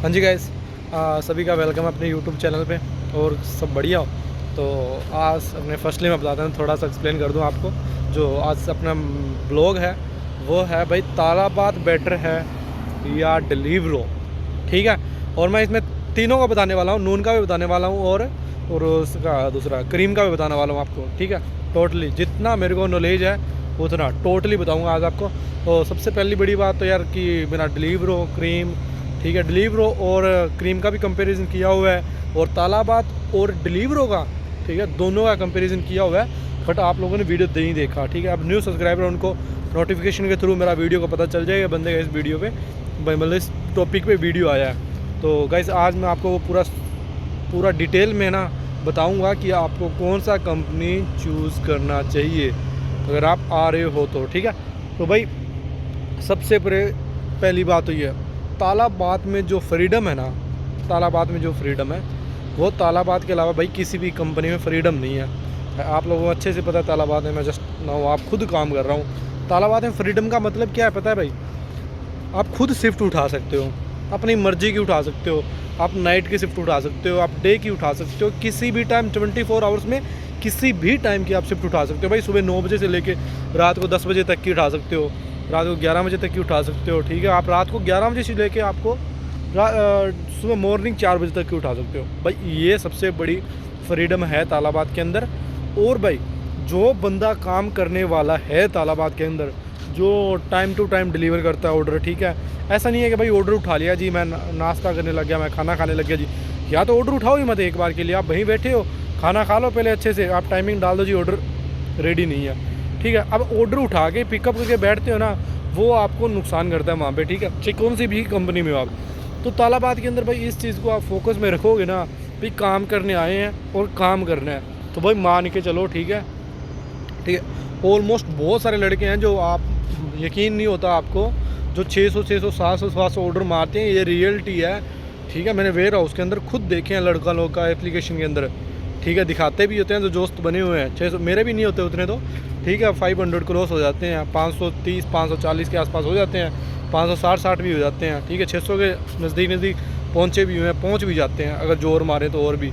हाँ जी गाइस, सभी का वेलकम अपने यूट्यूब चैनल पे। और सब बढ़िया हो तो आज अपने फर्स्टली मैं बताता हूँ, थोड़ा सा एक्सप्लेन कर दूँ आपको। जो आज अपना ब्लॉग है वो है भाई, तालाबाद बेटर है या डिलीवरो, ठीक है। और मैं इसमें तीनों का बताने वाला हूँ, नून का भी बताने वाला हूँ और उसका दूसरा क्रीम का भी बताने वाला हूँ आपको, ठीक है। टोटली जितना मेरे को नॉलेज है उतना टोटली बताऊँगा आज आपको। तो सबसे पहली बड़ी बात तो यार कि मेरा डिलीवरो क्रीम, ठीक है, डिलीवरो और क्रीम का भी कंपैरिजन किया हुआ है और तालाबाद और डिलीवरो का, ठीक है, दोनों का कंपैरिजन किया हुआ है। बट आप लोगों ने वीडियो नहीं देखा, ठीक है। अब न्यू सब्सक्राइबर उनको नोटिफिकेशन के थ्रू मेरा वीडियो को पता चल जाएगा, बंदे का इस वीडियो पे मतलब इस टॉपिक पे वीडियो आया है। तो गाइस आज मैं आपको वो पूरा डिटेल में ना बताऊंगा कि आपको कौन सा कंपनी चूज़ करना चाहिए अगर आप आ रहे हो तो, ठीक है। तो भाई सबसे पहली बात तो ये है, तालाबाद में जो फ्रीडम है ना, तालाबाद में जो फ्रीडम है वो तालाबाद के अलावा भाई किसी भी कंपनी में फ्रीडम नहीं है। आप लोगों को अच्छे से पता है तालाबाद में, मैं जस्ट ना आप खुद काम कर रहा हूँ। तालाबाद में फ्रीडम का मतलब क्या है पता है भाई? आप खुद शिफ्ट उठा सकते हो, अपनी मर्जी की उठा सकते हो। आप नाइट की शिफ्ट उठा सकते हो, आप डे की उठा सकते हो, किसी भी टाइम 24 आवर्स में किसी भी टाइम की आप शिफ्ट उठा सकते हो भाई। सुबह 9 बजे से लेके रात को 10 बजे तक की उठा सकते हो, रात को 11 बजे तक की उठा सकते हो, ठीक है। आप रात को 11 बजे से लेके आपको सुबह मॉर्निंग 4 बजे तक की उठा सकते हो भाई। ये सबसे बड़ी फ्रीडम है तालाबाद के अंदर। और भाई जो बंदा काम करने वाला है तालाबाद के अंदर, जो टाइम टू टाइम डिलीवर करता है ऑर्डर, ठीक है। ऐसा नहीं है कि भाई ऑर्डर उठा लिया जी, मैं नाश्ता करने लग गया, मैं खाना खाने लग गया जी, या तो ऑर्डर उठाओ ही मत एक बार के लिए। आप वहीं बैठे हो, खाना खा लो पहले अच्छे से, आप टाइमिंग डाल दो जी, ऑर्डर रेडी नहीं है, ठीक है। अब ऑर्डर उठा के पिकअप करके बैठते हो ना, वो आपको नुकसान करता है वहाँ पे, ठीक है, चाहे कौन सी भी कंपनी में हो आप। तो तालाबाद के अंदर भाई इस चीज़ को आप फोकस में रखोगे ना, भाई काम करने आए हैं और काम करना है, तो भाई मान के चलो, ठीक है, ठीक है। ऑलमोस्ट बहुत सारे लड़के हैं जो आप यकीन नहीं होता आपको, जो 600 700 ऑर्डर मारते हैं, ये रियलिटी है, ठीक है। मैंने वेयर हाउस के अंदर खुद देखे हैं लड़का लोग का एप्लीकेशन के अंदर, ठीक है। दिखाते भी होते हैं जो दोस्त बने हुए हैं। 600 मेरे भी नहीं होते उतने तो, ठीक है। 500 क्रॉस हो जाते हैं, 530 540 के आसपास हो जाते हैं, 560 भी हो जाते हैं, ठीक है। 600 के नज़दीक पहुँचे भी हुए हैं, पहुँच भी जाते हैं अगर जोर मारे तो, और भी,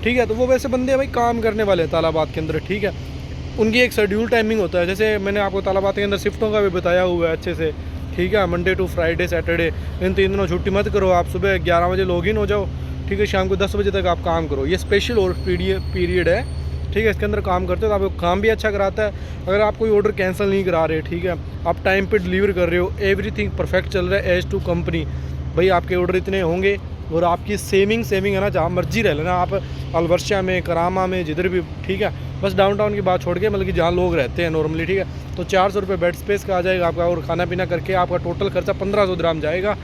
ठीक है। तो वो वैसे बंदे भाई काम करने वाले हैं तालाबाद के अंदर, ठीक है। उनकी एक शेड्यूल टाइमिंग होता है, जैसे मैंने आपको तालाबाद के अंदर शिफ्टों का भी बताया हुआ है अच्छे से, ठीक है। मंडे टू फ्राइडे सैटरडे इन 3 दिनों छुट्टी मत करो, आप सुबह 11 बजे लॉगिन हो जाओ, ठीक है, शाम को 10 बजे तक आप काम करो। ये स्पेशल और पीरियड है, ठीक है। इसके अंदर काम करते हो तो आपको काम भी अच्छा कराता है। अगर आप कोई ऑर्डर कैंसिल नहीं करा रहे, ठीक है, आप टाइम पे डिलीवर कर रहे हो, एवरीथिंग परफेक्ट चल रहा है एज टू कंपनी, भाई आपके ऑर्डर इतने होंगे। और आपकी सेविंग है ना, जहाँ मर्जी रह लेना आप, अलवर्षा में, करामा में, जिधर भी, ठीक है। बस डाउनटाउन की बात छोड़ के, मतलब कि जहाँ लोग रहते हैं नॉर्मली, ठीक है। तो 400 रुपये बेड स्पेस का आ जाएगा आपका, और खाना पीना करके आपका टोटल खर्चा 1500 दिरहम जाएगा,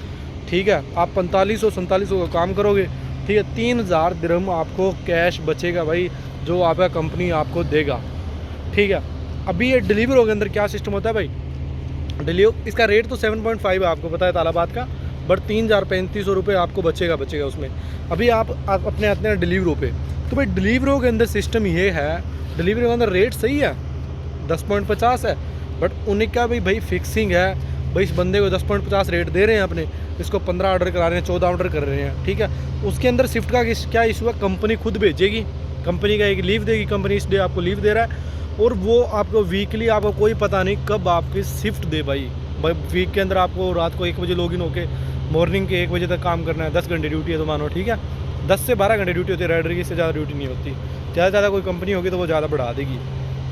ठीक है। आप 4500 4700 का काम करोगे, ठीक है। 3000 दिरहम आपको कैश बचेगा भाई, जो आपका कंपनी आपको देगा, ठीक है। अभी ये डिलीवरो के अंदर क्या सिस्टम होता है भाई, इसका रेट तो 7.5 है, आपको पता है तालाबाद का, बट 3500 रुपये आपको बचेगा उसमें। अभी आप अपने आते हैं डिलीवरो पे, तो भाई डिलीवरो के अंदर सिस्टम ये है, डिलीवरी के अंदर रेट सही है, 10.50 है, बट उनका भी भाई फिक्सिंग है भाई। इस बंदे को 10.50 रेट दे रहे हैं अपने, इसको 15 ऑर्डर करा रहे हैं, 14 ऑर्डर कर रहे हैं, ठीक है। उसके अंदर शिफ्ट का क्या इशू है, कंपनी खुद भेजेगी, कंपनी का एक लीव देगी कंपनी, इस डे आपको लीव दे रहा है, और वो आपको वीकली, आपको कोई पता नहीं कब आपकी शिफ्ट दे भाई। वीक के अंदर आपको रात को 1 बजे लॉगिन होके मॉर्निंग के 1 बजे तक काम करना है, 10 घंटे ड्यूटी है तो मानो, ठीक है। 10 से 12 घंटे ड्यूटी होती है राइडर की, इससे ज़्यादा ड्यूटी नहीं होती। ज़्यादा कोई कंपनी होगी तो वो ज़्यादा बढ़ा देगी,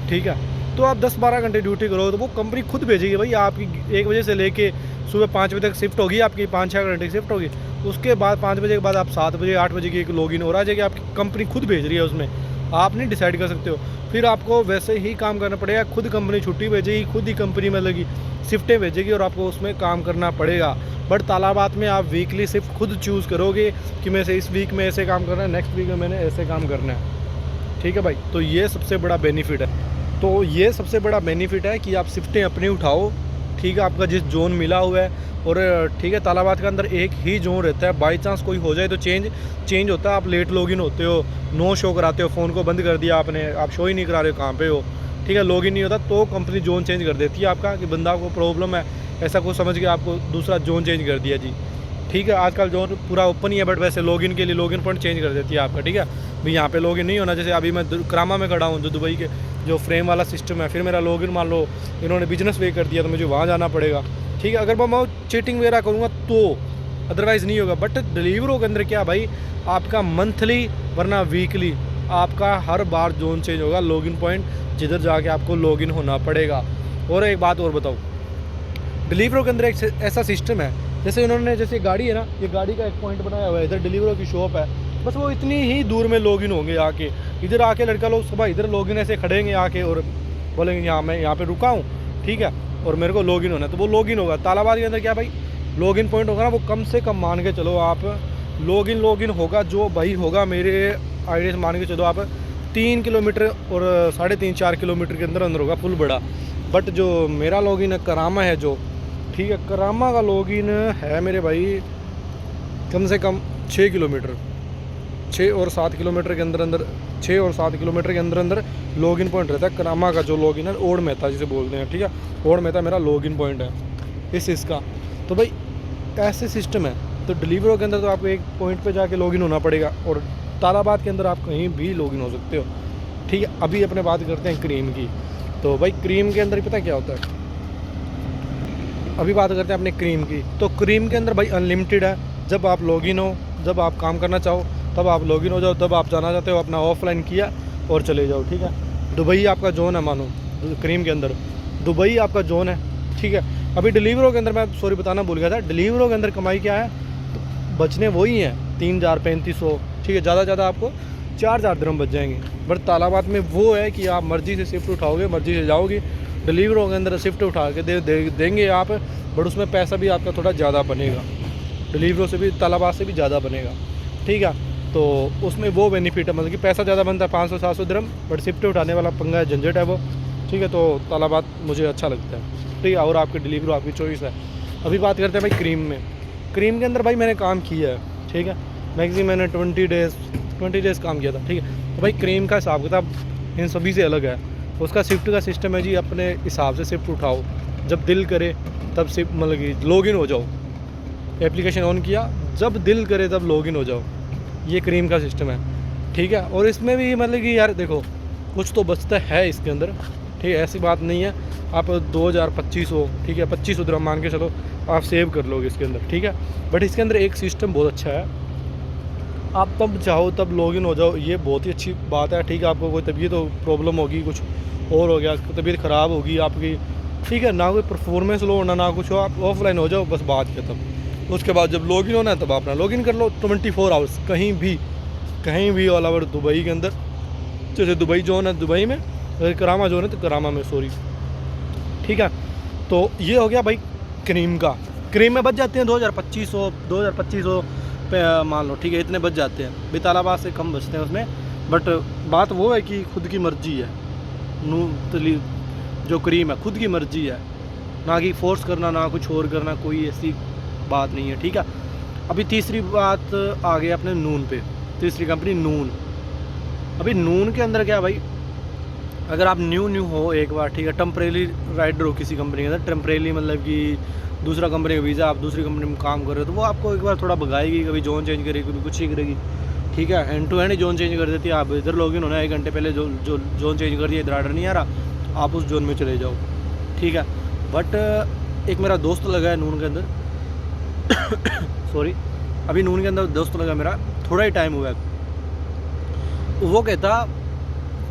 ठीक है। तो आप 10-12 घंटे ड्यूटी करो तो वो कंपनी खुद भेजेगी भाई। आपकी 1 बजे से लेके सुबह 5 बजे तक शिफ्ट होगी, आपकी 5-6 घंटे की शिफ्ट होगी। उसके बाद 5 बजे के बाद आप 7 बजे 8 बजे की एक लॉगिन और आ जाएगी, आपकी कंपनी खुद भेज रही है, उसमें आप नहीं डिसाइड कर सकते हो। फिर आपको वैसे ही काम करना पड़ेगा, खुद कंपनी छुट्टी भेजेगी, खुद ही कंपनी में लगी शिफ्टें भेजेगी और आपको उसमें काम करना पड़ेगा। बट तालाबाद में आप वीकली शिफ्ट खुद चूज़ करोगे कि मैं से इस वीक में ऐसे काम करना है, नेक्स्ट वीक में मैंने ऐसे काम करना है, ठीक है भाई। तो ये सबसे बड़ा बेनिफिट है, तो ये सबसे बड़ा बेनिफिट है कि आप शिफ्टें अपनी उठाओ, ठीक है। आपका जिस जोन मिला हुआ है, और ठीक है, तालाबाद के अंदर एक ही जोन रहता है, बाई चांस कोई हो जाए तो चेंज होता है। आप लेट लॉगिन होते हो, नो शो कराते हो, फ़ोन को बंद कर दिया आपने, आप शो ही नहीं करा रहे हो कहाँ पे हो, ठीक है, लॉगिन नहीं होता, तो कंपनी जोन चेंज कर देती है आपका, कि बंदा को प्रॉब्लम है ऐसा कुछ समझ के आपको दूसरा जोन चेंज कर दिया जी, ठीक है। आजकल जो पूरा ओपन ही है, बट वैसे लॉगिन के लिए लॉगिन पॉइंट चेंज कर देती है आपका, ठीक है भाई। यहाँ पे लॉगिन नहीं होना, जैसे अभी मैं करामा में खड़ा हूँ, जो दुबई के जो फ्रेम वाला सिस्टम है, फिर मेरा लॉगिन मान लो इन्होंने बिजनेस वे कर दिया तो मुझे वहाँ जाना पड़ेगा, ठीक है। अगर मैं चीटिंग वगैरह करूँगा तो, अदरवाइज़ नहीं होगा। बट डिलीवरों के अंदर क्या भाई, आपका मंथली वरना वीकली आपका हर बार जोन चेंज होगा, लॉगिन पॉइंट जिधर जाके आपको लॉगिन होना पड़ेगा। और एक बात और बताऊँ, डिलीवरों के अंदर एक ऐसा सिस्टम है, जैसे इन्होंने, जैसे गाड़ी है ना, ये गाड़ी का एक पॉइंट बनाया हुआ है, इधर डिलीवरों की शॉप है, बस वो इतनी ही दूर में लॉगिन होंगे आके, इधर आके लड़का लोग सुबह इधर लॉगिन ऐसे खड़ेंगे आके और बोलेंगे यहाँ मैं यहाँ पे रुका हूँ, ठीक है, और मेरे को लॉगिन होना है, तो वो लॉगिन होगा। तालाबाद के अंदर क्या भाई, लॉगिन पॉइंट होगा ना, वो कम से कम मान के चलो आप लॉगिन होगा जो भाई होगा, मेरे आइडिया से मान के चलो आप 3 किलोमीटर और 3.5-4 किलोमीटर के अंदर होगा फुल बड़ा। बट जो मेरा लॉगिन है करामा है जो, ठीक है, करामा का लॉगिन है मेरे भाई कम से कम 6 किलोमीटर, 6 और 7 किलोमीटर के अंदर 6 और 7 किलोमीटर के अंदर लॉगिन पॉइंट रहता है करामा का। जो लॉगिन है ओड मेहता जिसे बोलते हैं, ठीक है, ओड मेहता मेरा लॉगिन पॉइंट है इसका। तो भाई ऐसे सिस्टम है, तो डिलीवरों के अंदर तो आपको एक पॉइंट पे जाके लॉगिन होना पड़ेगा, और तालाबाद के अंदर आप कहीं भी लॉगिन हो सकते हो, ठीक है। अभी अपने बात करते हैं क्रीम की। तो भाई क्रीम के अंदर पता क्या होता है, अभी बात करते हैं अपने क्रीम की। तो क्रीम के अंदर भाई अनलिमिटेड है, जब आप लॉगिन हो, जब आप काम करना चाहो तब आप लॉगिन हो जाओ, तब आप जाना चाहते हो अपना ऑफलाइन किया और चले जाओ, ठीक है। दुबई आपका जोन है, मानो क्रीम के अंदर दुबई आपका जोन है, ठीक है। अभी डिलीवरों के अंदर मैं सॉरी बताना भूल गया था, डिलीवरों के अंदर कमाई क्या है, तो बचने वही हैं 3,000-3,500, ठीक है, ज़्यादा आपको 4,000 दिरहम बच जाएंगे। बट तालाबाद में वो है कि आप मर्ज़ी से शिफ्ट उठाओगे, मर्ज़ी से जाओगे, डिलीवरों के अंदर शिफ्ट उठा के देंगे आप, बट उसमें पैसा भी आपका थोड़ा ज़्यादा बनेगा, डिलीवरों से भी तालाबाद से भी ज़्यादा बनेगा, ठीक है। तो उसमें वो बेनिफिट है, मतलब कि पैसा ज़्यादा बनता है 500-700 दिरहम, बट शिफ्ट उठाने वाला पंगा है, झंझट है वो, ठीक है। तो तालाबाद मुझे अच्छा लगता है, ठीक है। और आपकी डिलीवरी आपकी चॉइस है। अभी बात करते हैं भाई क्रीम में। क्रीम के अंदर भाई मैंने काम किया है, ठीक है, मैक्सिमम मैंने 20 डेज़ काम किया था, ठीक है। तो भाई क्रीम का हिसाब किताब इन सभी से अलग है। उसका शिफ्ट का सिस्टम है जी, अपने हिसाब से शिफ्ट उठाओ, जब दिल करे तब शिफ्ट, मतलब कि लॉगिन हो जाओ, एप्लीकेशन ऑन किया, जब दिल करे तब लॉगिन हो जाओ, ये क्रीम का सिस्टम है, ठीक है। और इसमें भी मतलब कि यार देखो कुछ तो बचता है इसके अंदर, ठीक है, ऐसी बात नहीं है। आप 2,000-2,500, ठीक है, 2,500 दिरहम मान के चलो आप सेव कर लोगे इसके अंदर, ठीक है। बट इसके अंदर एक सिस्टम बहुत अच्छा है, आप तब चाहो तब लॉगिन हो जाओ, ये बहुत ही अच्छी बात है, ठीक है। आपको कोई तबीयत प्रॉब्लम होगी, कुछ और हो गया, तबीयत ख़राब होगी आपकी, ठीक है, ना कोई परफॉर्मेंस लो ना कुछ हो, आप ऑफलाइन हो जाओ, बस बात खत्म। उसके बाद जब लॉगिन होना है तब अपना लॉगिन कर लो 24 आवर्स, कहीं भी ऑल ओवर दुबई के अंदर। जैसे दुबई जोन है दुबई में, अगर करामा जोन है तो करामा में, सॉरी, ठीक है। तो ये हो गया भाई क्रीम का। क्रीम में बच जाते हैं 2,000-2,500 पे मान लो, ठीक है, इतने बच जाते हैं भाई, तालाबाद से कम बचते हैं उसमें। बट बात वो है कि खुद की मर्ज़ी है, जो क्रीम है खुद की मर्ज़ी है, ना कि फोर्स करना, ना कुछ और करना, कोई ऐसी बात नहीं है, ठीक है। अभी तीसरी बात आ गई अपने नून पे, तीसरी कंपनी नून। अभी नून के अंदर क्या भाई, अगर आप न्यू हो एक बार, ठीक है, टेम्परेरी राइडर हो किसी कंपनी के अंदर, टेम्परेरी मतलब कि दूसरा कंपनी का वीज़ा, आप दूसरी कंपनी में काम कर रहे हो, तो वो आपको एक बार थोड़ा भगाएगी, कभी जोन चेंज करेगी, कभी कुछ ही करेगी, ठीक है। End to end zone change कर देती है। आप इधर लॉगिन होना 1 घंटे पहले जो जोन चेंज कर दिया, इधर आर्डर नहीं आ रहा, आप उस जोन में चले जाओ, ठीक है। बट एक मेरा दोस्त लगा है नून के अंदर सॉरी, अभी नून के अंदर दोस्त लगा मेरा, थोड़ा ही टाइम हुआ है, वो कहता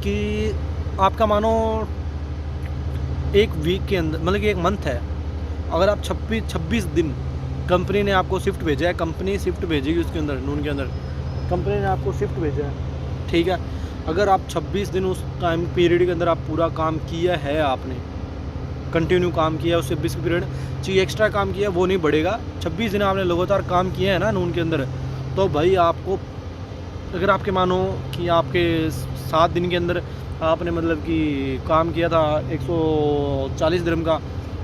कि आपका मानो एक वीक के अंदर, मतलब कि एक मंथ है, अगर आप 26 दिन कंपनी ने आपको शिफ्ट भेजा है, कंपनी शिफ्ट भेजेगी उसके अंदर, नून के अंदर कंपनी ने आपको शिफ्ट भेजा है, ठीक है। अगर आप 26 दिन उस टाइम पीरियड के अंदर आप पूरा काम किया है, आपने कंटिन्यू काम किया, उस 26 पीरियड चाहिए एक्स्ट्रा काम किया, वो नहीं बढ़ेगा। 26 दिन आपने लगातार काम किया है ना नून के अंदर, तो भाई आपको, अगर आपके मानो कि आपके 7 दिन के अंदर आपने मतलब कि काम किया था 140 दिरहम का,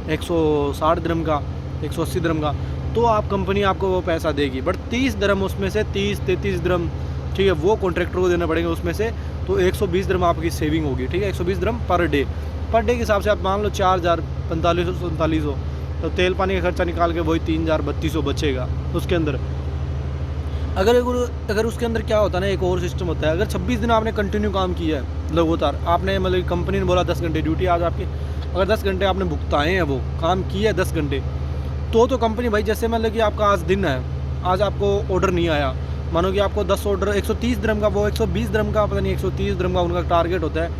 160 दिरहम का, 180 दिरहम का, तो आप कंपनी आपको वो पैसा देगी। बट 30 दिरहम उसमें से, 30-33 दिरहम, ठीक है, वो कॉन्ट्रैक्टर को देना पड़ेगा उसमें से, तो 120 दिरहम आपकी सेविंग होगी, ठीक है। 120 दिरहम पर डे के हिसाब से आप मान लो 4,000, 4500, तो तेल पानी का खर्चा निकाल के वही 3,000-3,200 बचेगा उसके अंदर। अगर उसके अंदर क्या होता है ना, एक और सिस्टम होता है, अगर 26 दिन आपने कंटिन्यू काम किया है लगातार, आपने मतलब कंपनी ने बोला 10 घंटे ड्यूटी आज आपकी, अगर 10 घंटे आपने भुगताए हैं, वो काम किया है 10 घंटे, तो कंपनी भाई जैसे मतलब कि आपका आज दिन है, आज आपको ऑर्डर नहीं आया, मानो कि आपको 10 ऑर्डर 130 दिरहम का, वो 120 दिरहम का, पता नहीं 130 दिरहम का उनका टारगेट होता है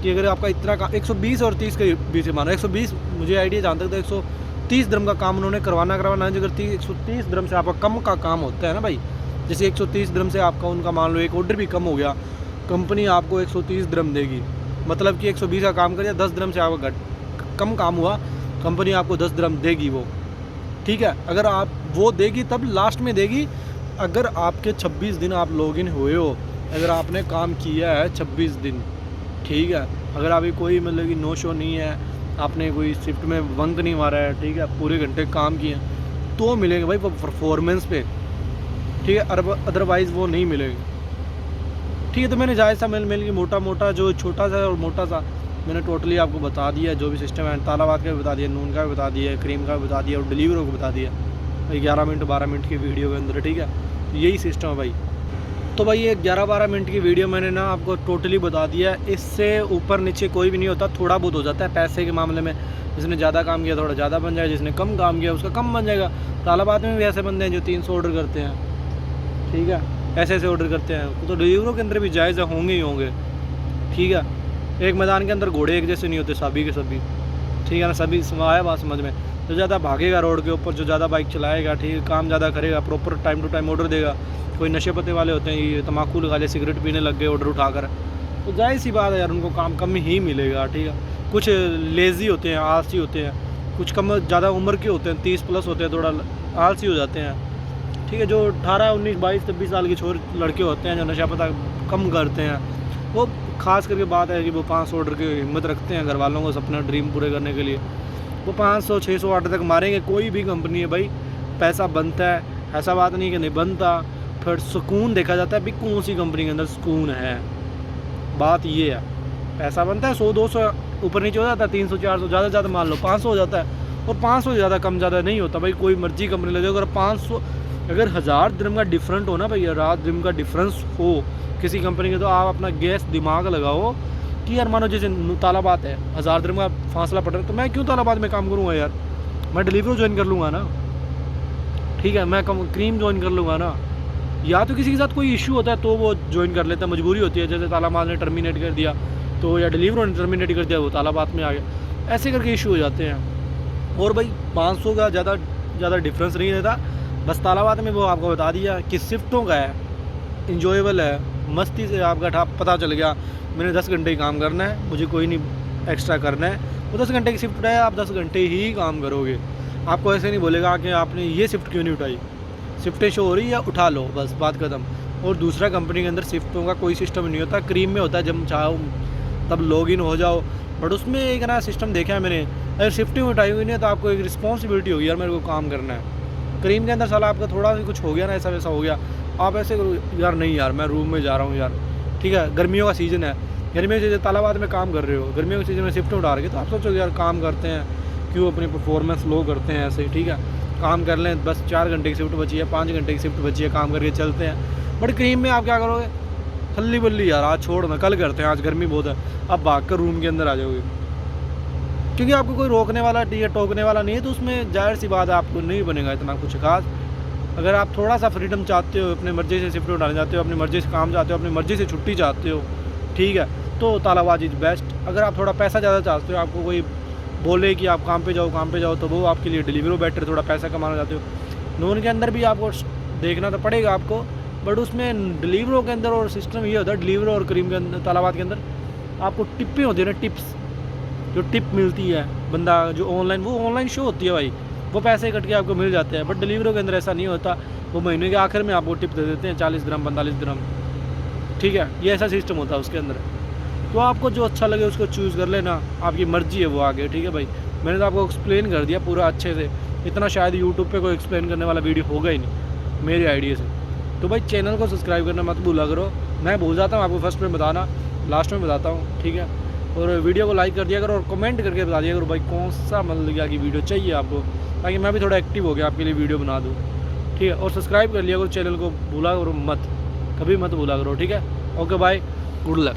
कि अगर आपका इतना का 120 और 30 के बीच में, मानो 120, मुझे आइडिया जहाँ तक तो 130 दिरहम का काम उन्होंने करवाना है। अगर 130 दिरहम से आपका कम का काम होता है ना भाई, जैसे 130 दिरहम से आपका उनका मान लो एक ऑर्डर भी कम हो गया, कंपनी आपको 130 दिरहम देगी, मतलब कि 120 का काम करिए, 10 दिरहम से आपका कम काम हुआ, कंपनी आपको 10 दिरहम देगी वो, ठीक है। अगर आप वो देगी तब लास्ट में देगी, अगर आपके 26 दिन आप लॉगिन हुए हो, अगर आपने काम किया है 26 दिन, ठीक है, अगर अभी कोई मतलब कि नो शो नहीं है, आपने कोई शिफ्ट में बंक नहीं मारा है, ठीक है, पूरे घंटे काम किए, तो मिलेंगे भाई वो परफॉर्मेंस पे, ठीक है, अदरवाइज़ वो नहीं मिलेगी, ठीक है। तो मैंने जायज़ सा मिल के मोटा जो छोटा सा और मोटा सा मैंने टोटली आपको बता दिया, जो भी सिस्टम है, तालाबाद का भी बता दिया, नून का भी बता दिया, क्रीम का भी बता दिया और डिलीवरों को बता दिया 11 मिनट 12 मिनट की वीडियो के अंदर, ठीक है। यही सिस्टम है भाई। तो भाई ये 11-12 मिनट की वीडियो मैंने ना आपको टोटली बता दिया, इससे ऊपर नीचे कोई भी नहीं होता, थोड़ा बहुत हो जाता है पैसे के मामले में, जिसने ज़्यादा काम किया थोड़ा ज़्यादा बन जाएगा, जिसने कम काम किया उसका कम बन जाएगा। तालाबाद में भी ऐसे बंदे हैं जो 300 ऑर्डर करते हैं, ठीक है, ऐसे ऑर्डर करते हैं, तो डिलीवरों के अंदर भी जायज़ होंगे ही होंगे, ठीक है। एक मैदान के अंदर घोड़े एक जैसे नहीं होते, सभी के सभी, ठीक है ना, सभी आया बात समझ में। जो ज़्यादा भागेगा रोड के ऊपर, जो ज़्यादा बाइक चलाएगा, ठीक है, काम ज़्यादा करेगा, proper time to time order देगा। कोई नशे पत्ते वाले होते हैं, ये तम्बाकू लगा ले, सिगरेट पीने लग गए ऑर्डर उठाकर, तो जाहिर सी बात है यार, उनको काम कम ही मिलेगा, ठीक है। कुछ लेज़ी होते हैं, आलसी होते हैं, कुछ कम ज़्यादा उम्र के होते हैं, 30 प्लस होते हैं, थोड़ा आलसी हो जाते हैं, ठीक है। जो 18, 19, 22, 23 साल के लड़के होते हैं, जो नशा पता कम करते हैं, वो खास करके बात है कि वो 500 ऑर्डर की हिम्मत रखते हैं घर वालों को अपना ड्रीम पूरे करने के लिए, वो 500, 600 ऑर्डर तक मारेंगे। कोई भी कंपनी है भाई, पैसा बनता है, ऐसा बात नहीं कि नहीं बनता। फिर सुकून देखा जाता है, भी कौन सी कंपनी के अंदर सुकून है, बात ये है। पैसा बनता है 100, 200 ऊपर नीचे हो जाता है, 300, 400, ज़्यादा ज़्यादा मान लो 500 हो जाता है, और 500 से ज़्यादा कम ज़्यादा नहीं होता भाई, कोई मर्जी कंपनी ले जाओ। अगर 500, अगर 1000 दिरहम का डिफरेंट हो ना भाई, 1000 दिरहम का डिफरेंस हो किसी कंपनी के, तो आप अपना गैस दिमाग लगाओ कि यार मानो जैसे तालाबाद है, 1000 दिरहम का फासला पड़ रहा है, तो मैं क्यों तालाबाद में काम करूँगा यार, मैं डिलीवरी ज्वाइन कर लूँगा ना, ठीक है, मैं क्रीम ज्वाइन कर लूँगा ना, या तो किसी के साथ कोई इशू होता है तो वो ज्वाइन कर लेता है, मजबूरी होती है, जैसे तालाबाद ने टर्मिनेट कर दिया तो, या डिलीवरों ने टर्मिनेट कर दिया, वो तालाबाद में आ गया, ऐसे करके इशू हो जाते हैं। और भाई 500 का ज़्यादा डिफरेंस नहीं रहता, बस तालाबाद में वो आपको बता दिया कि शिफ्टों का है, इंजॉयबल है, मस्ती से आपका पता चल गया मैंने 10 घंटे ही काम करना है, मुझे कोई नहीं एक्स्ट्रा करना है, वो 10 घंटे की शिफ्ट है, आप 10 घंटे ही काम करोगे। आपको ऐसे नहीं बोलेगा कि आपने ये शिफ्ट क्यों नहीं उठाई, शिफ्टें शो हो रही है उठा लो, बस बात खत्म। और दूसरा कंपनी के अंदर शिफ्टों का कोई सिस्टम नहीं होता, क्रीम में होता है, जब चाहो तब लॉगिन हो जाओ, बट उसमें एक ना सिस्टम देखा है मैंने, अगर शिफ्टें उठाई हुई नहीं है तो आपको एक रिस्पॉन्सिबिलिटी होगी यार मेरे को काम करना है। क्रीम के अंदर साला आपका थोड़ा सा कुछ हो गया ना, ऐसा वैसा हो गया, आप ऐसे करो यार, नहीं यार मैं रूम में जा रहा हूँ यार, ठीक है, गर्मियों का सीज़न है, गर्मियों के सीजन तालाबाद में काम कर रहे हो, गर्मियों के सीज़न में शिफ्ट उठा रहे, तो आप सोचो यार काम करते हैं क्यों, अपनी परफॉर्मेंस लो करते हैं ऐसे, ठीक है, काम कर लें, बस 4 घंटे की शिफ्ट बची है, 5 घंटे की शिफ्ट बची है, काम करके चलते हैं। बट क्रीम में आप क्या करोगे, हल्ली बल्ली यार आज छोड़ना, कल करते हैं, आज गर्मी बहुत है, आप भाग कर रूम के अंदर आ जाओगे, क्योंकि आपको कोई रोकने वाला या टोकने वाला नहीं है, तो उसमें जाहिर सी बात है आपको नहीं बनेगा इतना कुछ खास। अगर आप थोड़ा सा फ्रीडम चाहते हो, अपनी मर्ज़ी से शिफ्ट उठाने जाते हो, अपनी मर्ज़ी से काम चाहते हो, अपनी मर्ज़ी से छुट्टी चाहते हो, ठीक है, तो तालाबाद इज़ बेस्ट। अगर आप थोड़ा पैसा ज़्यादा चाहते हो, आपको कोई बोले कि आप काम पे जाओ, तो वो आपके लिए डिलीवरी बेटर, थोड़ा पैसा कमाना चाहते हो, नून के अंदर भी आपको देखना तो पड़ेगा आपको, बट उसमें डिलीवरों के अंदर और सिस्टम ये होता है, डिलीवरों और क्रीम के अंदर, तालाबाद के अंदर आपको टिप्पें होती है ना, टिप्स, जो टिप मिलती है बंदा जो ऑनलाइन शो होती है भाई, वो पैसे कट के आपको मिल जाते हैं। बट डिलीवरों के अंदर ऐसा नहीं होता, वो महीने के आखिर में आपको टिप दे देते हैं 40 दिरहम 45 दिरहम, ठीक है, ये ऐसा सिस्टम होता है उसके अंदर। तो आपको जो अच्छा लगे उसको चूज़ कर लेना, आपकी मर्ज़ी है वो आगे, ठीक है भाई। मैंने तो आपको एक्सप्लेन कर दिया पूरा अच्छे से, इतना शायद यूट्यूब पे कोई एक्सप्लेन करने वाला वीडियो होगा ही नहीं मेरे आइडिया से। तो भाई चैनल को सब्सक्राइब करना मत भूला करो, मैं भूल जाता हूँ आपको फर्स्ट में बताना, लास्ट में बताता हूँ, ठीक है। और वीडियो को लाइक कर दिया करो और कमेंट करके बता दिया करो भाई कौन सा मतलब की वीडियो चाहिए आपको, ताकि मैं भी थोड़ा एक्टिव हो गया आपके लिए वीडियो बना दूँ, ठीक है। और सब्सक्राइब कर लिया करो चैनल को, भूला करो मत, कभी मत भूला करो, ठीक है। Okay bye, good luck.